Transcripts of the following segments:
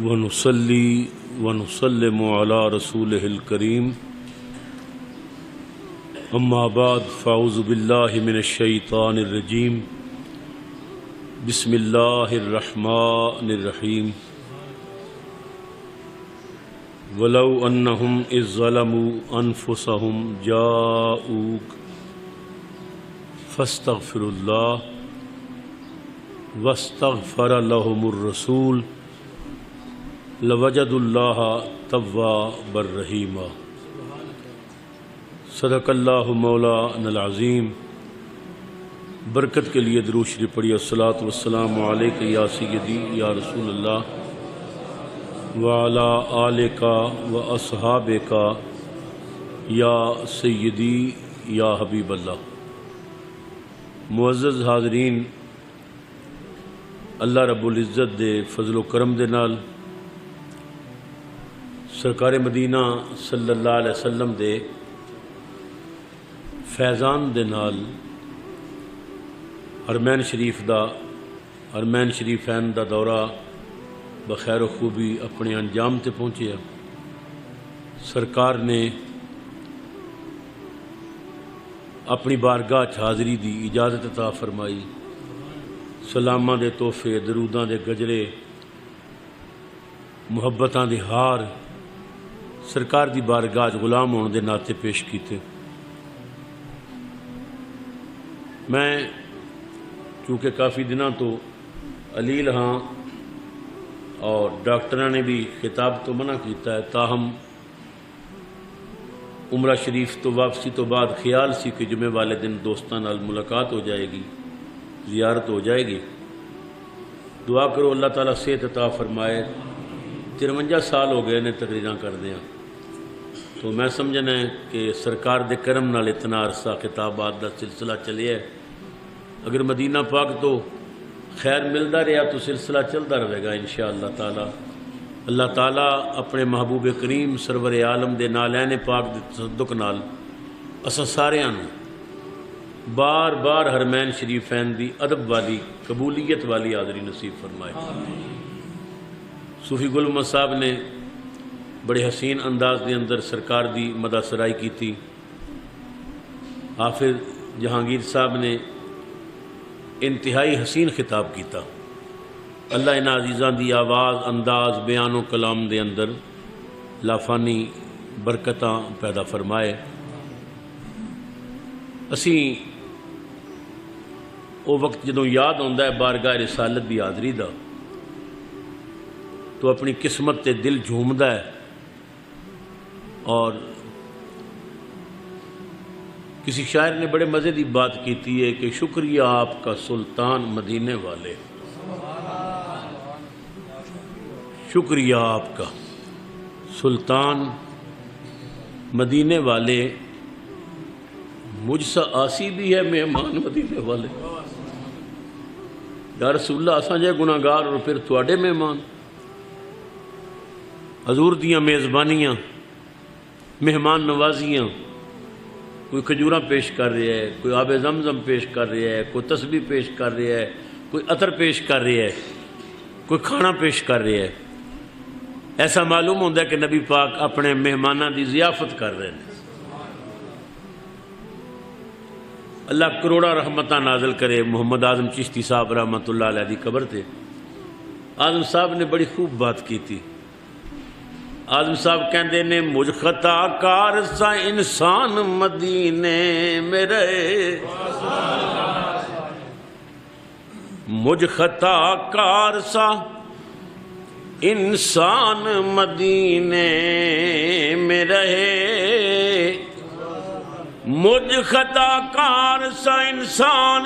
ونصلي ونسلم على رسوله الكريم اما بعد فاعوذ بالله من الشيطان الرجيم بسم الله الرحمن الرحيم ولو انهم اذ ظلموا انفسهم جاءوك فاستغفروا الله واستغفر لهم الرسول لوجدوا الله توابا رحیما۔ صدق اللہ مولانا العظیم۔ برکت کے لیے درود شریف پڑھیے۔ الصلاۃ والسلام علیک یا سیدی یا رسول اللہ وعلی آلک و اصحابک یا سیدی یا حبیب اللہ۔ معزز حاضرین، اللہ رب العزت دے فضل و کرم دے نال سرکار مدینہ صلی اللہ علیہ وسلم دے فیضان دے نال حرمین شریفین دا دورہ بخیر و خوبی اپنے انجام تے پہنچیا۔ سرکار نے اپنی بارگاہ حاضری دی اجازت عطا فرمائی۔ سلاماں دے تحفے، دروداں دے گجرے، محبتاں دے ہار سرکار دی بارگاہ غلام ہونے دے ناطے پیش کیتے۔ میں چونکہ کافی دنوں تو علیل ہاں اور ڈاکٹراں نے بھی خطاب تو منع کیتا ہے، تاہم عمرہ شریف تو واپسی تو بعد خیال سی کہ جمعے والے دن دوستاں نال ملاقات ہو جائے گی، زیارت ہو جائے گی۔ دعا کرو اللہ تعالیٰ صحت عطا فرمائے۔ 53 سال ہو گئے نے تقریراں کر دیاں، تو میں سمجھنا ہے کہ سرکار دے کرم نال اتنا عرصہ خطابات دا سلسلہ چلے ہے۔ اگر مدینہ پاک تو خیر ملتا رہا تو سلسلہ چلتا رہے گا انشاءاللہ تعالی۔ اللہ تعالیٰ اپنے محبوب کریم سرور عالم دے نالین پاک دے تصدق نال اساں ساریاں نوں بار بار حرمین شریفین دی ادب والی قبولیت والی حاضری نصیب فرمائے۔ صوفی گل محمد صاحب نے بڑے حسین انداز دے اندر سرکار دی مدح سرائی کی تھی۔ حافظ جہانگیر صاحب نے انتہائی حسین خطاب کیتا۔ اللہ ان عزیزاں دی آواز، انداز، بیان و کلام دے اندر لافانی برکتاں پیدا فرمائے۔ اسی وہ وقت جدوں یاد ہوندا ہے بارگاہ رسالت دی حاضری دا تو اپنی قسمت تے دل جھومدا ہے۔ اور کسی شاعر نے بڑے مزے دی بات کیتی ہے کہ شکریہ آپ کا سلطان مدینے والے، شکریہ آپ کا سلطان مدینے والے، مجھ سا آسی بھی ہے مہمان مدینے والے۔ یا رسول اللہ اساں جے گناہگار اور پھر تواڈے مہمان۔ حضور دیاں میزبانیاں، مہمان نوازیاں، کوئی کھجوراں پیش کر رہا ہے، کوئی آب زمزم پیش کر رہا ہے، کوئی تسبیح پیش کر رہا ہے، کوئی عطر پیش کر رہا ہے، کوئی کھانا پیش کر رہا ہے۔ ایسا معلوم ہوتا ہے کہ نبی پاک اپنے مہمانوں کی ضیافت کر رہے ہیں۔ اللہ کروڑا رحمتاں نازل کرے محمد اعظم چشتی صاحب رحمۃ اللہ علیہ دی قبر تے۔ اعظم صاحب نے بڑی خوب بات کی تھی۔ اعظم صاحب کہندے نے مجھ خطا کار سا انسان مدینے میں رہے، مجھ خطا کار سا انسان مدینے میں رہے، مجھ خطا کار سا انسان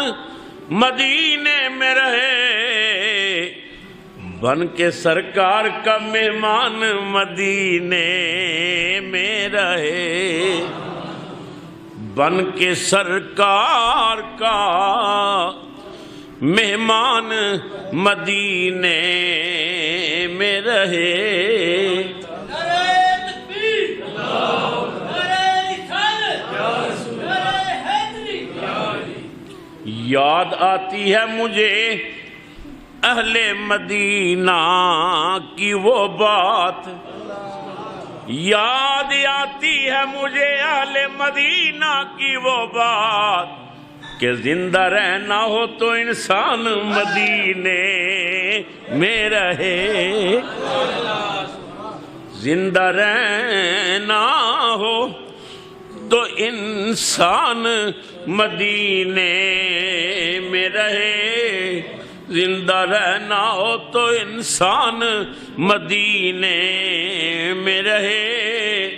مدینے میں رہے، بن کے سرکار کا مہمان مدینے میں رہے، بن کے سرکار کا مہمان مدینے میں رہے۔ یاد آتی ہے مجھے اہل مدینہ کی وہ بات یاد آتی ہے مجھے، اہل مدینہ کی وہ بات کہ زندہ رہنا ہو تو انسان مدینے میں رہے، زندہ رہنا ہو تو انسان مدینے میں رہے، زندہ رہنا ہو تو انسان مدینے میں رہے۔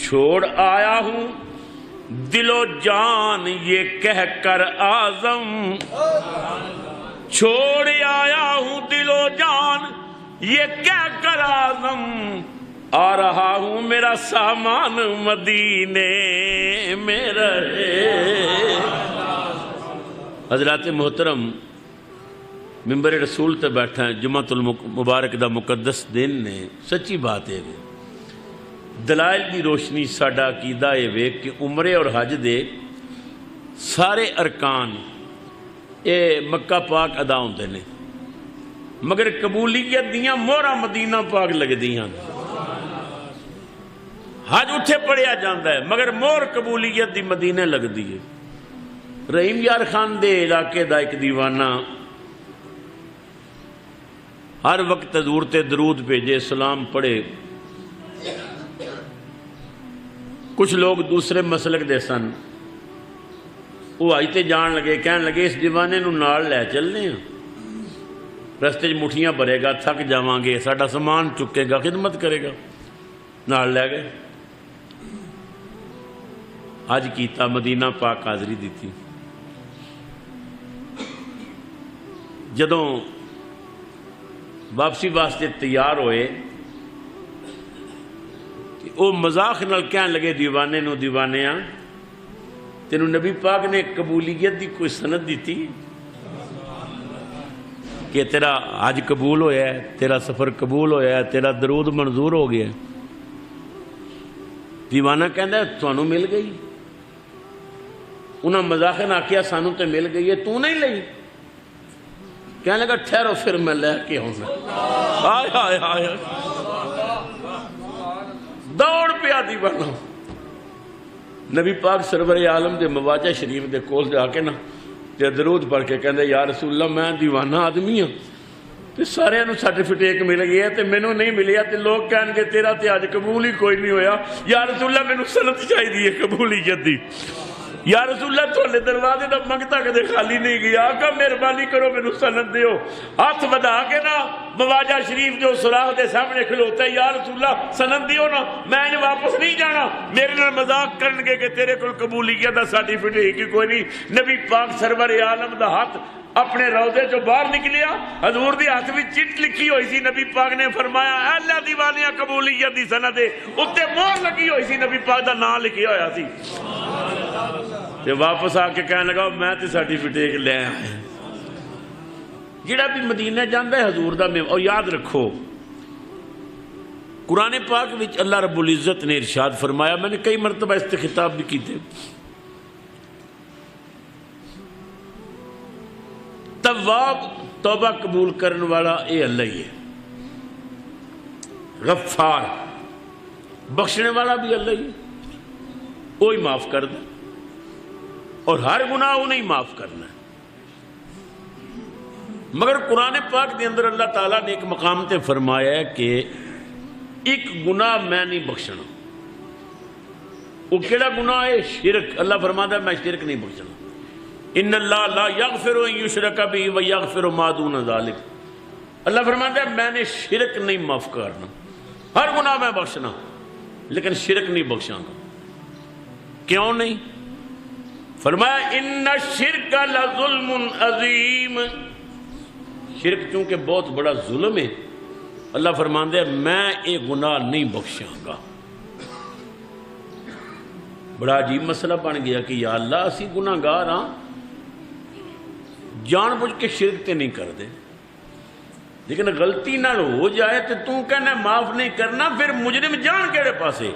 چھوڑ آیا ہوں دل و جان یہ کہہ کر اعظم، چھوڑ آیا ہوں دل و جان یہ کہہ کر اعظم، آ رہا ہوں میرا سامان مدینے میں رہے۔ حضرات محترم، ممبر رسول تے بیٹھا ہے، جمعۃ المبارک دا مقدس دن نے، سچی بات ہے دلائل دی روشنی ساڈا عقیدہ ہے کہ عمرے اور حج دے سارے ارکان اے مکہ پاک ادا ہوندے نے، مگر قبولیت دیاں مہراں مدینہ پاک لگدیاں، حج اتھے پڑھیا جاندا ہے مگر مہر قبولیت دی مدینہ لگدی ہے۔ رحیم یار خان دے علاقے دا ایک دیوانہ ہر وقت حضور تے درود بھیجے، سلام پڑھے۔ کچھ لوگ دوسرے مسلک دے سن، وہ آئی تے جان لگے، کہن لگے اس دیوانے نو نال لے چلنے ہیں، رستے مٹھیاں بھرے گا، تھک جاواں گے، ساڈا سامان چکے گا، خدمت کرے گا، نال لے گئے۔ حج کیتا، مدینہ پاک حاضری دیتی۔ جدوں واپسی واسطے تیار ہوئے وہ مذاق نال کہن لگے دیوانے نو، دیوانیاں تینوں نبی پاک نے قبولیت دی کوئی سند دیتی کہ تیرا حج قبول ہویا ہے، تیرا سفر قبول ہویا ہے، تیرا درود منظور ہو گیا ہے؟ دیوانہ کہندا ہے تانوں مل گئی؟ انہاں مذاق نال آکھیا سانوں تے مل گئی ہے، تو نہیں لئی؟ کہنے لگا ٹھہرو پھر میں لے کے آؤں گا۔ ہائے ہائے ہائے، دوڑ پیا دیوانہ نبی پاک سرور عالم دے مواجہ شریف دے کول جا کے نا تے درود پڑھ کے کہندے یا رسول اللہ میں دیوانہ آدمی ہوں تے سارے نو سرٹیفکیٹ مل گیا تے مینوں نہیں ملیا، تے لوگ کہن گے تیرا تے اج قبول ہی کوئی نہیں ہویا، یا رسول اللہ مینوں سند چاہیے قبولیت دی، یا رسول اللہ تھوڑے دروازے دا منگتا کدے خالی نہیں گیا، آقا مہربانی کرو مینوں سند دیو۔ ہاتھ ودا کے نا مواجہ شریف جو سوراخ دے سامنے کھلوتا ہے، یا رسول اللہ سند دیو نا، میں واپس نہیں جانا، میرے نال مذاق کرن گے کہ تیرے کول قبولیت دا سرٹیفکیٹ ہی کوئی نہیں۔ نبی پاک سرور عالم دا ہاتھ اپنے روضے جو باہر نکلیا، حضور دی ہاتھ بھی چٹ لکھی ہوئی سی، نبی پاک نے فرمایا اے اللہ دیوانیاں قبولیت دی سند دے، اتنے مہر لگی ہوئی سی، نبی پاک دا نام لکھیا ہویا سی۔ تے واپس آ کے کہنے لگا میں تے سرٹیفکیٹ لے آیا۔ جڑا بھی مدینہ جاندا ہے حضور دا میں، اور یاد رکھو قرآن پاک وچ اللہ رب العزت نے ارشاد فرمایا، میں نے کئی مرتبہ اس تے خطاب بھی کیتے، تواب توبہ قبول کرن والا اے اللہ ہی ہے، غفار بخشنے والا بھی اللہ ہی ہے، وہی معاف کر دے اور ہر گناہ انہیں معاف کرنا ہے۔ مگر قرآن پاک دے اندر اللہ تعالیٰ نے ایک مقام تے فرمایا ہے کہ ایک گناہ میں نہیں بخشنا۔ وہ کیڑا گناہ ہے؟ شرک۔ اللہ فرماتا ہے میں شرک نہیں بخشنا، ان اللہ لا یغفر ان یشرک بہ ویغفر ما دون ذلک۔ اللہ فرماتا ہے میں نے شرک نہیں معاف کرنا، ہر گناہ میں بخشنا لیکن شرک نہیں بخشاں گا۔ کیوں نہیں؟ فرمایا ان الشرک لظلم عظیم، شرک چونکہ بہت بڑا ظلم ہے، اللہ فرماتا ہے میں یہ گناہ نہیں بخشاں گا۔ بڑا عجیب مسئلہ بن گیا کہ یا اللہ اسی گناہ گار ہاں، جان بوجھ کے شرک تے نہیں کر دے، لیکن غلطی نہ ہو جائے تو کہنا معاف نہیں کرنا، پھر مجرم جان کیڑے پاسے؟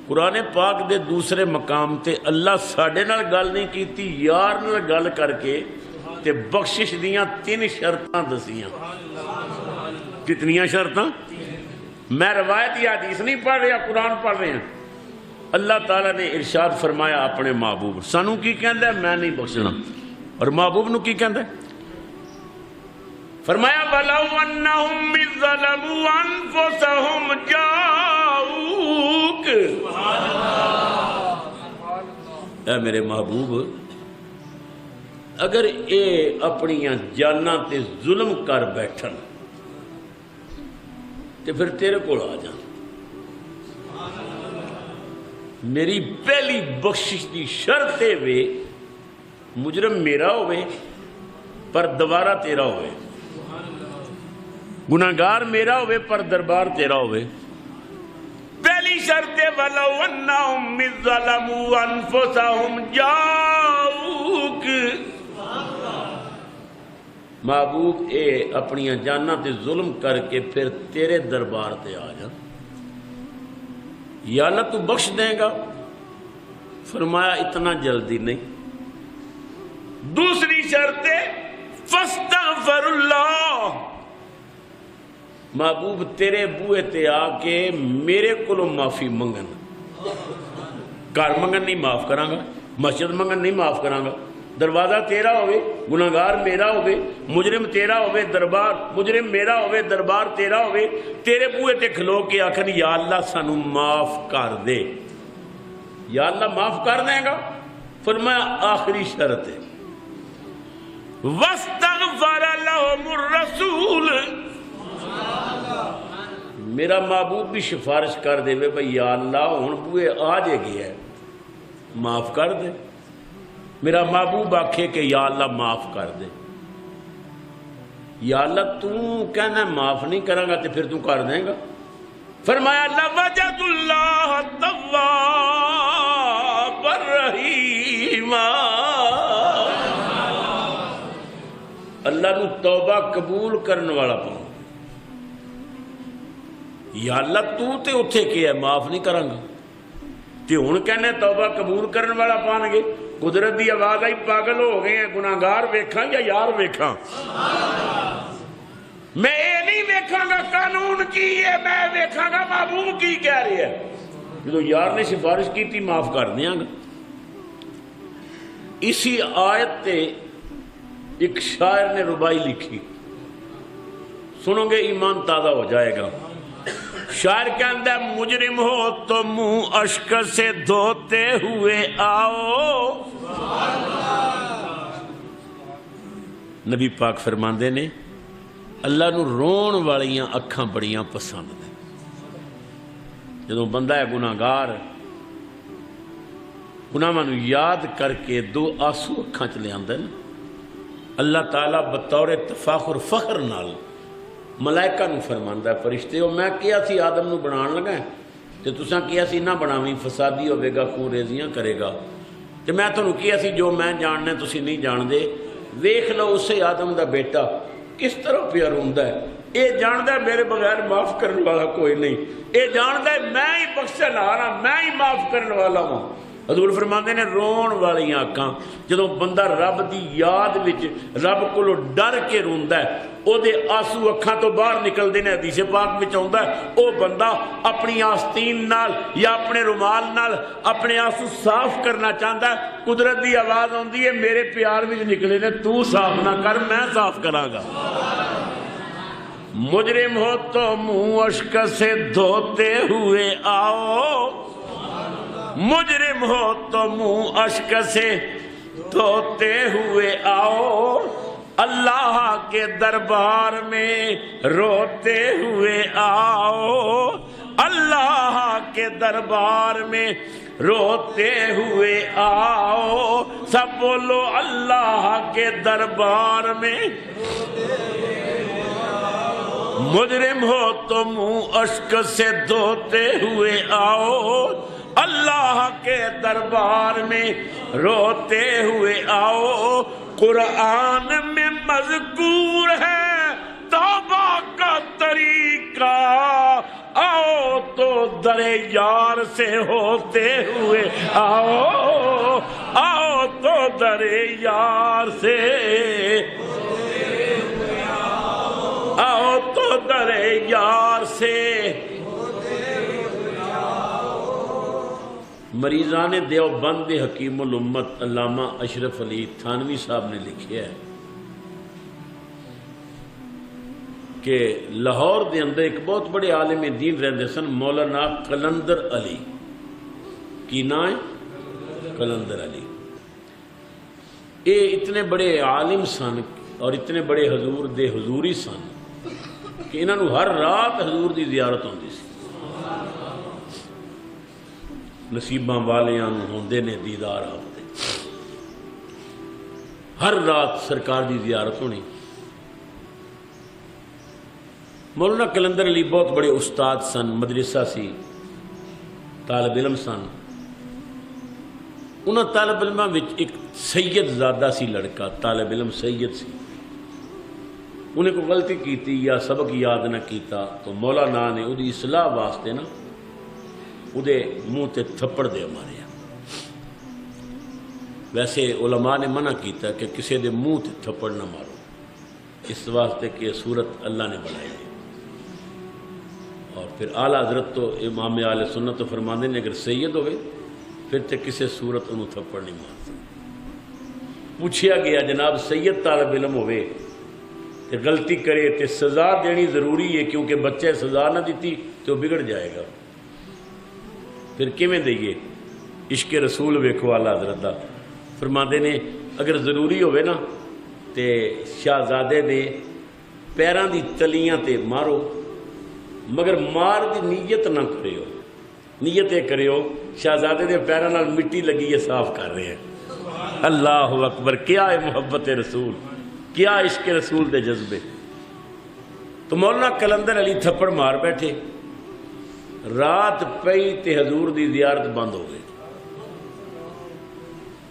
قرآن پاک دے دوسرے مقام تے اللہ ساڈے نال گل نہیں کیتی، یار نال گل کر کے تے بخشش دیاں 3 شرطاں دسیاں. کتنیاں شرطاں؟ میں روایت یا حدیث نہیں پڑھ رہا، قرآن پڑھ رہے ہیں. اللہ تعالیٰ نے ارشاد فرمایا اپنے محبوب سانو کی کہندا ہے میں نہیں بخشنا، اور محبوب نو کی کہندا ہے؟ فرمایا وَلَوْ أَنَّهُمْ إِذْ ظَلَمُوا أَنفُسَهُمْ جَاءُوكَ. اے میرے محبوب اگر اے اپنی جاناں تے ظلم کر بیٹھن تے پھر تیرے کو آ جان. میری پہلی بخشش دی شرط وے مجرم میرا ہوئے پر دوبارہ تیرا ہوئے، گناہگار میرا ہوئے پر دربار تیرا ہوئے. پہلی شرط وَلَوْ أَنَّهُمْ إِذْ ظَلَمُوا أَنفُسَهُمْ جَاءُوكَ. محبوب اے اپنی جاناں تے ظلم کر کے پھر تیرے دربار تے آ جان. یا اللہ تو بخش دیں گا؟ فرمایا اتنا جلدی نہیں. دوسری شرط فاستغفر اللہ. محبوب تیرے بوئے تے آ کے میرے کولوں معافی منگن. گھر منگن نہیں معاف کراں گا، مسجد منگن نہیں معاف کراں گا. دروازہ تیرا ہوئے، گناہگار میرا ہوئے، مجرم تیرا ہوئے، دربار مجرم میرا ہوئے، دربار تیرا ہوئے، تیرے بوئے تے کھلو کے آکھن یا اللہ سانو معاف کر دے. یا اللہ معاف کر دیں گا؟ فرمایا آخری شرط ہے وَاسْتَغْفَرَ لَهُمُ الرَّسُولُ. میرا محبوب بھی سفارش کر دے وے بھئی یا اللہ ہن بوئے آ جے گیا ہے معاف کر دے. میرا محبوب آکھے کہ یا اللہ معاف کر دے. یا اللہ تو کہنا معاف نہیں کریں گا تو پھر تو کر دیں گا. فرمایا لَوَجَدُ اللَّهَ تَوَّابًا رَحِيمًا. اللہ نو توبہ قبول کرنے والا پاؤں. یا اللہ تو تے اتھے کیا ہے معاف نہیں کریں گا تے ہن کہنے توبہ قبول کرنے والا پان گے. قدرت دی آواز آئی پاگل ہو گئے ہیں گناہگار ویکھاں یا یار ویکھاں؟ میں یہ نہیں ویکھاں گا قانون کی ہے، میں ویکھاں گا محبوب کی کہہ رہی ہے. جو یار نے سفارش کی تھی معاف کر دیاں گا. اسی آیت تے ایک شاعر نے ربائی لکھی، سنو گے ایمان تازہ ہو جائے گا. شاعر کہندہ ہے مجرم ہو تو منہ اشک سے دھوتے ہوئے آؤ. نبی پاک فرماندے نے اللہ نو رون والیاں اکھاں بڑیاں پسند نے. جدوں بندہ ہے گناہگار گناہاں نو یاد کر کے 2 آنسو اکھاں چ لے آندا نا، اللہ تعالیٰ بطور تفاخر فخر نال ملائکہ نو فرماندا ہے فرشتے ہو میں کیا سی آدم نو بنان لگا تے تساں کیا سی نہ بناویں فسادی ہوے گا خون ریزیاں کرے گا. تے میں تانوں کیا سی جو میں جاننا تسی نہیں جان دے. ویکھ لو اسے آدم دا بیٹا کس طرح پیا روندا ہے. اے جاندا ہے میرے بغیر معاف کرنے والا کوئی نہیں. اے جاندا ہے میں ہی بخشن ہاراں، میں ہی معاف کرنے والا ہوں. حضور فرماندے نے رون والیاں اکھاں جدوں بندہ رب دی یاد وچ رب کولوں ڈر کے روندا ہے او دے آنسو اکھاں تو باہر نکلدے نے. حدیث پاک وچ آوندا ہے او بندہ اپنی آستین نال یا اپنے رومال نال اپنے آنسو صاف کرنا چاہندا ہے. قدرت دی آواز آندی ہے میرے پیار وچ نکلے نے تو صاف نہ کر میں صاف کراں گا. مجرم ہو تو منہ اشک سے دھوتے ہوئے آؤ. مجرم ہو تو منہ اشک سے دھوتے ہوئے آؤ. اللہ کے دربار میں روتے ہوئے آؤ. اللہ کے دربار میں روتے ہوئے آؤ. سب بولو اللہ کے دربار میں. مجرم ہو تو منہ اشک سے دھوتے ہوئے آؤ. اللہ کے دربار میں روتے ہوئے آؤ. قرآن میں مذکور ہے توبہ کا طریقہ. آؤ تو در یار سے ہوتے ہوئے آؤ. آؤ تو در یار سے، آؤ تو در یار سے۔ مریضان دیوبند حکیم الامت علامہ اشرف علی تھانوی صاحب نے لکھیا ہے کہ لاہور دے اندر ایک بہت بڑے عالم دین رہندے سن، مولانا قلندر علی۔ کی نام ہے؟ قلندر علی۔ یہ اتنے بڑے عالم سن اور اتنے بڑے حضور دے حضوری سن کہ انہاں نوں ہر رات حضور دی زیارت ہوندی سی۔ نصیباں والیاں نوں ہوندے نے دیدار آپ دے، ہر رات سرکار دی زیارت ہونی۔ مولانا قلندر علی بہت بڑے استاد سن، مدرسہ سی، طالب علم سن۔ انہاں طالب علماں وچ ایک سید زادہ سی لڑکا، طالب علم سید سی۔ انہیں کوئی غلطی کیتی یا سبق یاد نہ کیتا تو مولانا نے وہ دی اصلاح واسطے نا وہ دے منہ تے تھپڑ دے ماریا۔ ویسے علماء نے منع کیتا کہ کسی دے منہ تے تھپڑ نہ مارو، اس واسطے کہ صورت اللہ نے بنائی ہے۔ اور پھر اعلیٰ حضرت تو امام اہل سنت تو فرماندے نے اگر سید ہوئے پھر تے کسی صورت انہوں تھپڑ نہیں مار سکتا۔ پوچھیا گیا جناب سید طالب علم ہوئے تے غلطی کرے تے سزا دینی ضروری ہے، کیونکہ بچے سزا نہ دیتی تو بگڑ جائے گا، پھر کیویں دئیے؟ عشق رسول ویکھو اعلیٰ حضرت دا فرماندے نے اگر ضروری ہوئے نا تے شہزادے دے پیراں دی تلیاں تے مارو، مگر مار دی نیت نہ کریو، نیت یہ کریو شہزادے دے پیراں نال مٹی لگی ہے صاف کر رہے ہیں۔ اللہ اکبر، کیا ہے محبت رسول، کیا عشق رسول دے جذبے۔ تو مولانا قلندر علی تھپڑ مار بیٹھے، رات پئی تے حضور دی زیارت بند ہو گئی۔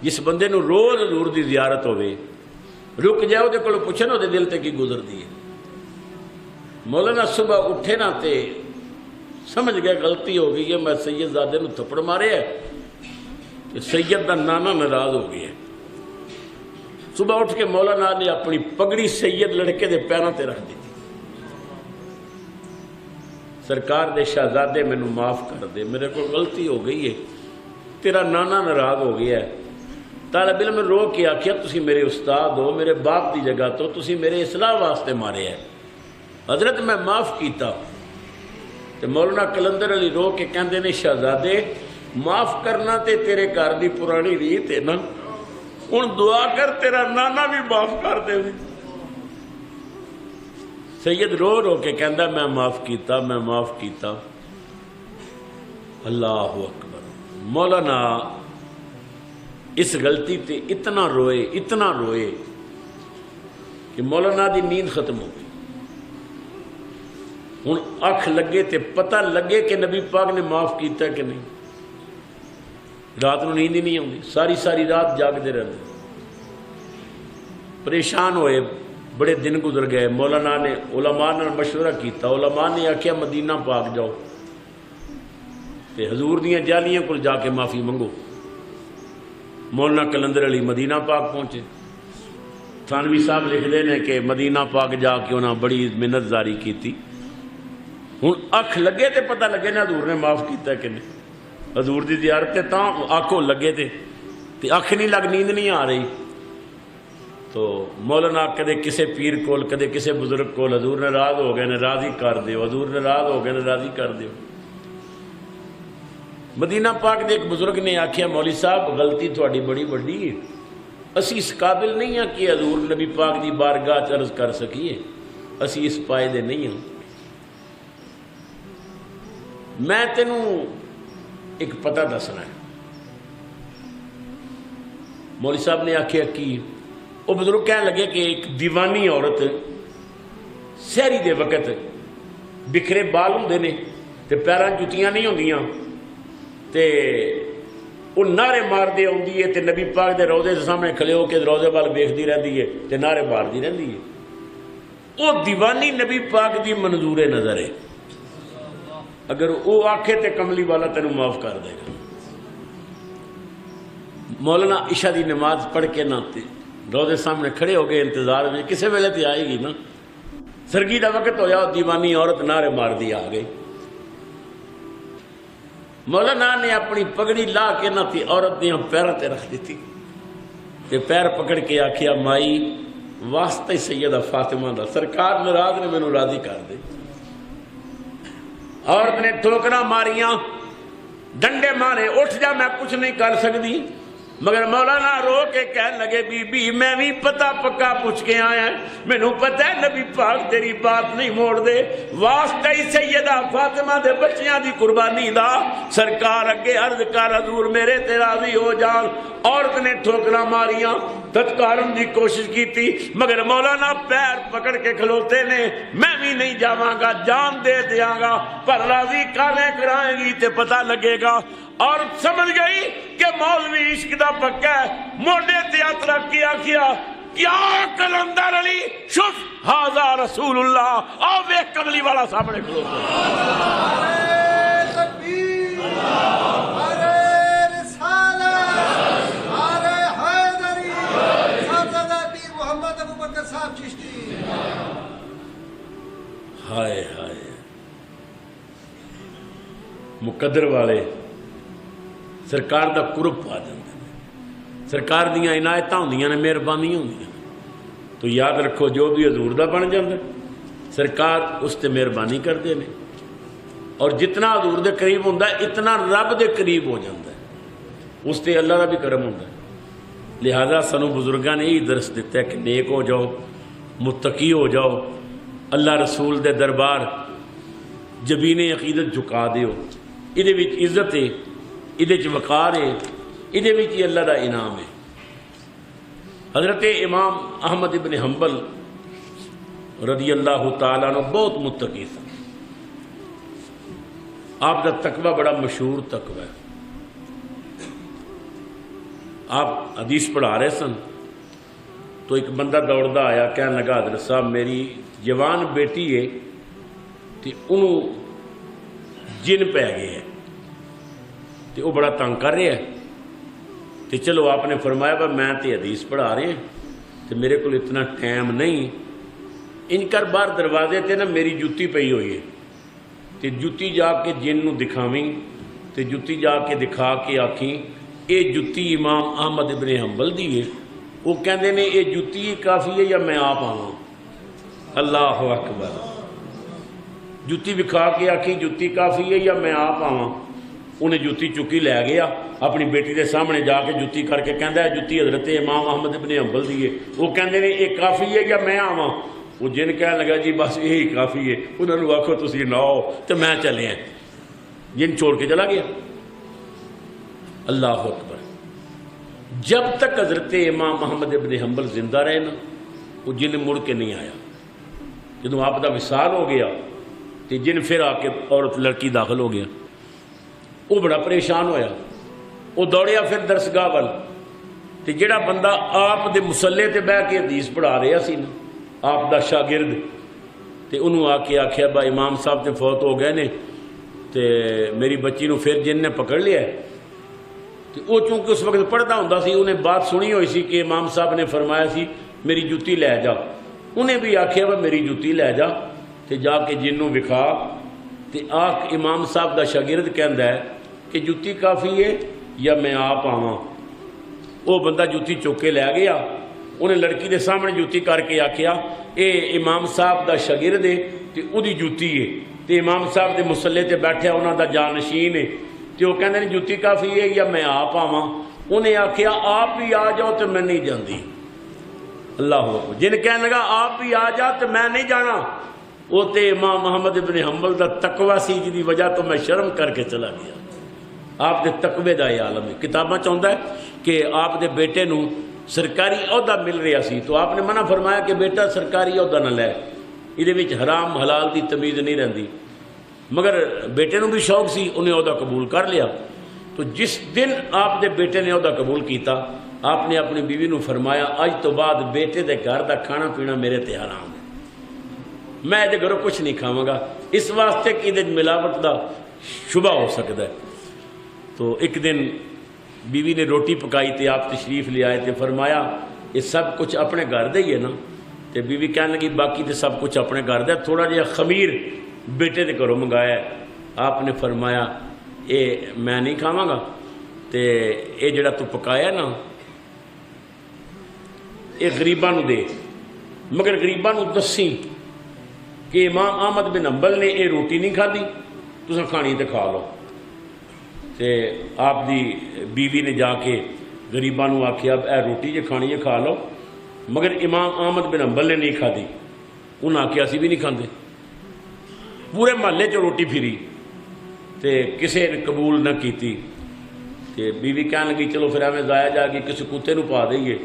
جس بندے نو روز حضور دی زیارت ہوئے رک جائے دے کولوں پوچھے نا دے دل تے کی گزر دی ہے۔ مولانا صبح اٹھے نا تے سمجھ گئے غلطی ہو گئی ہے، میں سید زادے نو تھپڑ مارے ہے کہ سید دا نانا ناراض ہو گیا ہے۔ صبح اٹھ کے مولانا نے اپنی پگڑی سید لڑکے دے پیراں تے رکھ دی، سرکار دے شہزادے مینوں معاف کر دے، میرے کو غلطی ہو گئی ہے، تیرا نانا ناراض ہو گیا ہے۔ طالب علم رو کے آخیا تسی میرے استاد ہو، میرے باپ دی جگہ تو تسی میرے اصلاح واسطے مارے ہے، حضرت میں معاف کیتا۔ تے مولانا قلندر علی رو کے کہندے نے شہزادے معاف کرنا تے تیرے گھر دی پرانی ریت ہے نا، ہن دعا کر تیرا نانا بھی معاف کر دے۔ سید رو رو کے کہندا میں معاف کیتا، میں معاف کیتا۔ اللہ اکبر، مولانا اس غلطی تے اتنا روئے کہ مولانا دی نیند ختم ہو گئی۔ ہن اکھ لگے تے پتہ لگے کہ نبی پاک نے معاف کیتا کہ نہیں، رات نو نیند ہی نہیں آتی، ساری رات جاگتے رہتے، پریشان ہوئے، بڑے دن گزر گئے۔ مولانا نے علماء نے مشورہ کیتا، علماء نے آخیا مدینہ پاک جاؤ تے حضور دیاں جالیاں کول جا کے معافی منگو۔ مولانا قلندر علی مدینہ پاک پہنچے، تھانوی صاحب لکھتے ہیں کہ مدینہ پاک جا کے انہاں بڑی منت زاری کی۔ ہن اکھ لگے تے پتہ لگے نا حضور نے معاف کیتا کہ نہیں، حضور دی زیارت تے تاں آنکھوں لگے تے اکھ نہیں لگ، نیند نہیں آ رہی۔ تو مولانا کدے کسے پیر کول کدے کسے بزرگ کول، حضور نے راض ہو گئے نے راضی کر دیو، حضور نے راض ہو گئے نے راضی کر دیو۔ مدینہ پاک دے ایک بزرگ نے آکھیا مولوی صاحب غلطی تھوڑی بڑی بڑی ہے، اسی اس قابل نہیں ہیں کہ حضور نبی پاک دی بارگاہ عرض کر سکیے، اسی اس پائے دے نہیں ہیں۔ میں تینوں ایک پتہ دسنا ہے۔ مولوی صاحب نے آکھیا کی؟ وہ بزرگ کہنے لگے کہ ایک دیوانی عورت سحری دے وقت بکھرے بال ہوندے نے تے پیراں جتیاں نہیں ہوندیاں تے وہ نعرے مار دے آندی ہے تے نبی پاک دے روضے دے سامنے کھڑے ہو کے روضے وال ویکھدی رہندی ہے تے نعرے ماردی رہندی ہے۔ وہ دیوانی نبی پاک دی منظور نظر ہے، اگر وہ آکھے تے کملی والا تینوں معاف کر دے گا۔ مولانا عشاء دی نماز پڑھ کے نہ روزے سامنے کھڑے ہو گئے انتظار میں کسے ویلے تے آئے گی نا. سرگی دا وقت ہویا دیوانی عورت نعرے مار دی آ گئی. مولانا نے اپنی پگڑی لا کے نہ تھی عورت دیاں پیروں تے رکھ دیتی تے پیر پکڑ کے آکھیا مائی واسطہ سیدہ فاطمہ دا سرکار ناراض نے مینوں راضی کر دے. عورت نے ٹھوکراں ماریاں ڈنڈے مارے اٹھ جا میں کچھ نہیں کر سکتی. مگر مولانا رو کے کہنے لگے بی بی میں بھی پتہ پکا پوچھ کے آیا مینوں پتہ ہے نبی پاک تیری بات نہیں موڑ دے واسطہ ہی سیدہ فاطمہ دے بچیاں دی قربانی دا سرکار اگے عرض کر حضور میرے تے راضی ہو جان. عورت نے ٹھوکراں ماریاں تتکارن دی کوشش کی تھی مگر مولانا پیر پکڑ کے کھلوتے نے میں بھی نہیں جاواں گا جان دے دیاں گا پر راضی کاویں کرائیں گی تے پتہ لگے گا. اور سمجھ گئی کہ مولوی عشق دا پکا ہے موڈے تے ہاتھ رکھ کے آکھیا کیا کلندر علی شف ھذا رسول اللہ آ ویکھ کملی والا سامنے کھلوتا ہائے ہائے مقدر والے سرکار دا قرب پا جاندے نے سرکار دیاں عنایتاں ہوندیاں نے مہربانیاں ہوندیاں تو یاد رکھو جو بھی حضور دا بن جاندا سرکار اس تے مہربانی کردے نے اور جتنا حضور دے قریب ہوندا ہے اتنا رب دے قریب ہو جاندا ہے اس تے اللہ دا بھی کرم ہوندا ہے. لہذا سانو بزرگاں نے یہی درس دیتا ہے کہ نیک ہو جاؤ متقی ہو جاؤ اللہ رسول دے دربار جبین عقیدت جھکا دیو ادھے وچ عزت ہے ادھے چ وقار ہے ادھے وچ ہی اللہ دا انعام ہے. حضرت امام احمد ابن حنبل رضی اللہ تعالیٰ عنہ بہت متقی تھا. آپ کا تقوی بڑا مشہور تقوی ہے. آپ حدیث پڑھا رہے سن تو ایک بندہ دوڑدا آیا کہنے لگا حضرت صاحب میری جوان بیٹی ہے تے انہوں جن پہ گئے ہے تے وہ بڑا تنگ کر رہا ہے تے چلو آپ نے فرمایا بھائی میں تے حدیث پڑھا رہے ہیں تے میرے کو اتنا ٹائم نہیں ان کر باہر دروازے تے نا میری جُتی پئی ہوئی ہے تے جُتی جا کے جن نو دکھاویں تے جُتی جا کے دکھا کے آکھیں اے جُتی امام احمد ابن حنبل دی ہے وہ کہندے نے اے جُتی کافی ہے یا میں آپ آواں. اللہ اکبر. جُتی دکھا کے آکھی جُتی کافی ہے یا میں آپ آواں. انہیں جُتی چکی لے گیا اپنی بیٹی دے سامنے جا کے جُتی کر کے کہندا ہے جُتی حضرت امام احمد ابن حنبل دی ہے وہ کہندے نے اے کافی ہے یا میں آواں. وہ جن کہنے لگا جی بس یہی کافی ہے. انہوں نے آکھو تسی نہ آؤ تو میں چلے ہیں. جن چھوڑ کے چلا گیا. اللہ اکبر. جب تک حضرت امام احمد ابن حنبل زندہ رہے نا وہ جن مڑ کے نہیں آیا. جدوں آپ دا وصال ہو گیا تو جن پھر آ کے عورت لڑکی داخل ہو گیا. وہ بڑا پریشان ہویا. وہ دوڑیا پھر درسگاہ وال تے جڑا بندہ آپ دے مسلے تے بہ کے حدیث پڑھا رہا سی نا آپ دا شاگرد تے انہوں آ کے آکھیا با امام صاحب تے فوت ہو گئے نے تے میری بچی نو پھر جن نے پکڑ لیا ہے. تے وہ چونکہ اس وقت پڑھتا ہوندا سی انہیں بات سنی ہوئی سی کہ امام صاحب نے فرمایا سی میری جُتی لے جا. انہیں بھی آکھیا با میری جُتی لے جا تے جا کے جن نو وکھا تے آکھ امام صاحب دا شاگرد کہندا ہے کہ جُتی کافی ہے یا میں آپ آواں. وہ بندہ جُتی چوک کے لے گیا. انہیں لڑکی دے سامنے جُتی کر کے آکھیا اے امام صاحب دا شاگرد ہے تے اودی جُتی ہے تے امام صاحب دے مسلے تے بیٹھے انہاں دا جانشین ہے تے وہ کہندے نے جُتی کافی ہے یا میں آپ آواں. انہیں آکھیا آپ بھی آ جاؤ تے میں نہیں جاندی. اللہ اکبر. جن کہنے لگا آپ بھی آ جا تے میں نہیں جانا وہ تے امام محمد ابن حنبل دا تقوی سی جی دی وجہ تو میں شرم کر کے چلا گیا. آپ دے تقوی دا یہ عالم ہے. کتاباں چاہتا ہے کہ آپ دے بیٹے نو سرکاری عہدہ مل رہا سی تو آپ نے منع فرمایا کہ بیٹا سرکاری عہدہ نہ لے یہ وچ حرام حلال دی تمیز نہیں رہندی. مگر بیٹے نو بھی شوق سی انہیں عہدہ قبول کر لیا. تو جس دن آپ دے بیٹے نے عہدہ قبول کیتا آپ نے اپنی بیوی نو فرمایا اج تو بعد بیٹے دے گھر دا کھانا پینا میرے تے حرام ہے. میں دے گھروں کچھ نہیں کھاواں گا اس واسطے کہ دے ملاوٹ دا شبہ ہو سکتا ہے. تو ایک دن بیوی نے روٹی پکائی تے آپ تشریف لے آئے تے فرمایا یہ سب کچھ اپنے گھر دے ہی ہے نا؟ تے بیوی کہنے لگی باقی تے سب کچھ اپنے گھر دے، تھوڑا جہا خمیر بیٹے دے گھروں منگایا ہے۔ آپ نے فرمایا اے میں نہیں کھاواں گا، تے اے جڑا تو پکایا نا اے غریباں نو دے، مگر غریباں نو دسی کہ امام احمد بن حنبل نے اے روٹی نہیں کھادی، تساں کھانی تے کھا لو۔ تے آپ دی بیوی نے جا کے غریباں نو آکھیا اب اے روٹی جے کھانی ہے کھا لو، مگر امام احمد بن حنبل نے نہیں کھادی، انہاں آکھیا اسی بھی نہیں کھاندے۔ پورے محلے چ روٹی پھری تے کسے نے قبول نہ کیتی، تے بیوی کہنے لگی چلو پھر ہمیں ضائع جا کے کسی کتے نو پا دئیے،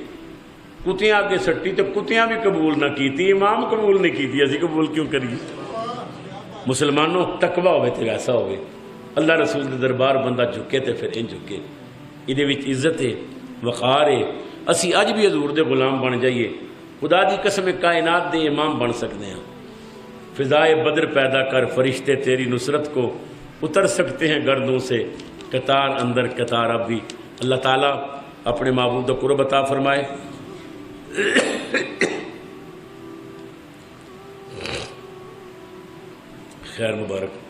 کتیاں آگے سٹی تے کتیاں بھی قبول نہ کیتی، امام قبول نہیں کیتی، اسی قبول کیوں کریے؟ مسلمانوں تقوی ہوئے تے ویسا ہوئے، اللہ رسول دے دربار بندہ جھکے تے پھر ان جھکے، یہ وچ عزت ہے، وقار ہے۔ اسی اج بھی حضور دے غلام بن جائیے، خدا دی قسم کائنات دے امام بن سکتے ہیں۔ فضائے بدر پیدا کر فرشتے تیری نصرت کو اتر سکتے ہیں گردوں سے، قطار اندر قطار اب بھی۔ اللہ تعالیٰ اپنے معبود کو قرب عطا فرمائے۔ خیر مبارک۔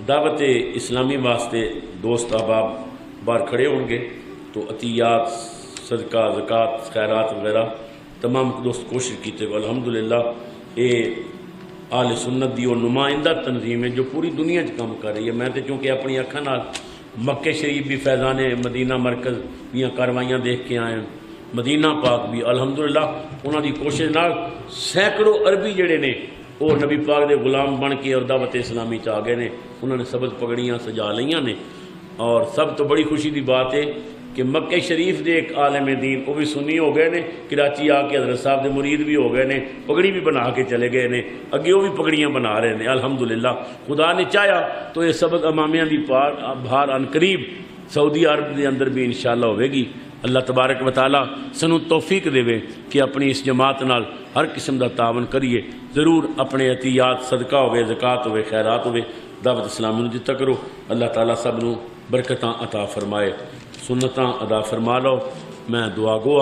دعوت اسلامی واسطے دوست احباب باہر کھڑے ہوں گے تو عطیات، صدقہ، زکوٰۃ، خیرات وغیرہ تمام دوست کوشش کیتے گا۔ الحمدللہ یہ اہل سنت دی اور نمائندہ تنظیم ہے جو پوری دنیا چ کام کر رہی ہے۔ میں تو چونکہ اپنی اکھاں نال مکے شریف بھی، فیضان مدینہ مرکز دیاں کاروائیاں دیکھ کے آئے ہیں، مدینہ پاک بھی الحمدللہ انہاں دی کوشش نال سینکڑوں عربی جڑے نے وہ نبی پاک دے غلام بن کے اور دعوت اسلامی چ آ گئے نے، انہوں نے سبز پگڑیاں سجا لیاں نے۔ اور سب تو بڑی خوشی دی بات ہے کہ مکہ شریف دے ایک عالم دین وہ بھی سنی ہو گئے نے، کراچی آ کے حضرت صاحب دے مرید بھی ہو گئے نے، پگڑی بھی بنا کے چلے گئے نے، اگے وہ بھی پگڑیاں بنا رہے ہیں۔ الحمدللہ خدا نے چاہیا تو یہ سبز امامیاں دی بہار ان قریب سعودی عرب دے اندر بھی انشاءاللہ ہوئے گی۔ اللہ تبارک و تعالیٰ سنو توفیق دے کہ اپنی اس جماعت نال ہر قسم دا تعاون کریے، ضرور اپنے عطیات، صدقہ ہوئے، زکوٰۃ ہوئے، خیرات ہوئے، دعوت اسلامی نو دتا کرو۔ اللہ تعالیٰ سب نو برکتاں عطا فرمائے، سنتاں ادا فرما لو۔ میں دعا گو